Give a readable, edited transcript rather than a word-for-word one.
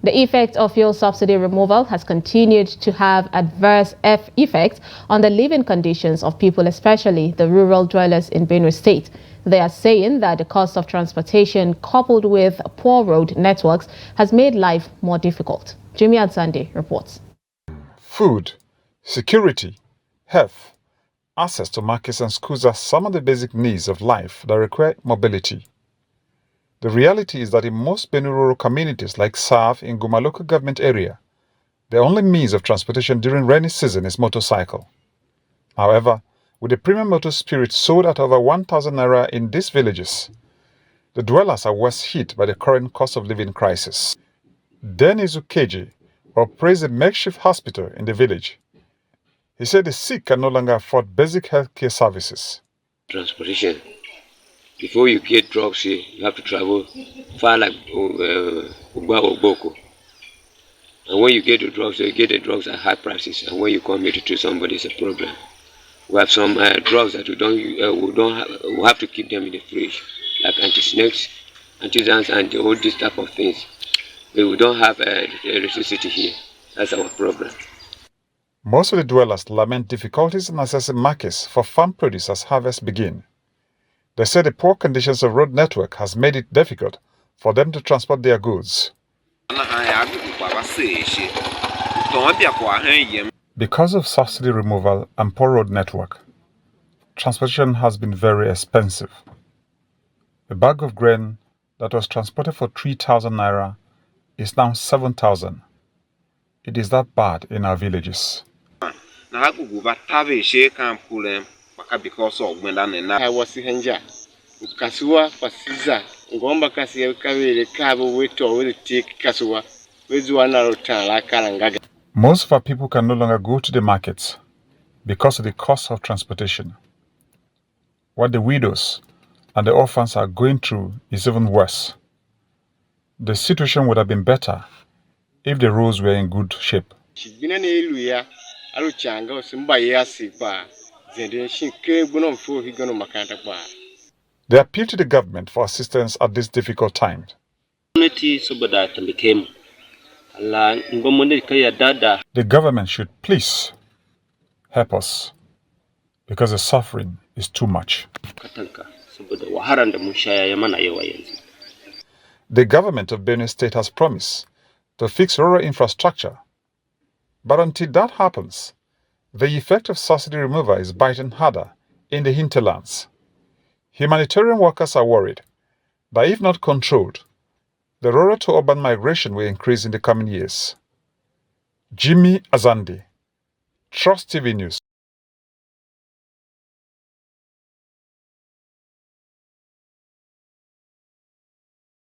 The effect of fuel subsidy removal has continued to have adverse effects on the living conditions of people, especially the rural dwellers in Benue State. They are saying that the cost of transportation coupled with poor road networks has made life more difficult. Jimmie Adzande reports. Food, security, health, access to markets and schools are some of the basic needs of life that require mobility. The reality is that in most Benue rural communities like Sav in Guma local government area, the only means of transportation during rainy season is motorcycle. However, with the premium motor spirit sold at over 1,000 naira in these villages, the dwellers are worse hit by the current cost of living crisis. Dennis Ukeji operates a makeshift hospital in the village. He said the sick can no longer afford basic healthcare services. Transportation. Before you get drugs here, you have to travel far like Ugba or Boko. And when you get the drugs, you get the drugs at high prices. And when you come here to treat somebody, it's a problem. We have some drugs that we have to keep them in the fridge, like anti-snakes, anti-dance, and all these type of things. But we don't have electricity here. That's our problem. Most of the dwellers lament difficulties in accessing markets for farm produce as harvest begin. They say the poor conditions of road network has made it difficult for them to transport their goods. Because of subsidy removal and poor road network, transportation has been very expensive. A bag of grain that was transported for 3,000 naira is now 7,000. It is that bad in our villages. Because of I was in Most of our people can no longer go to the markets because of the cost of transportation. What the widows and the orphans are going through is even worse. The situation would have been better if the roads were in good shape. They appeal to the government for assistance at this difficult time. The government should please help us because the suffering is too much. The government of Benue State has promised to fix rural infrastructure, but until that happens, the effect of subsidy removal is biting harder in the hinterlands. Humanitarian workers are worried that if not controlled, the rural to urban migration will increase in the coming years. Jimmie Adzande, Trust TV News.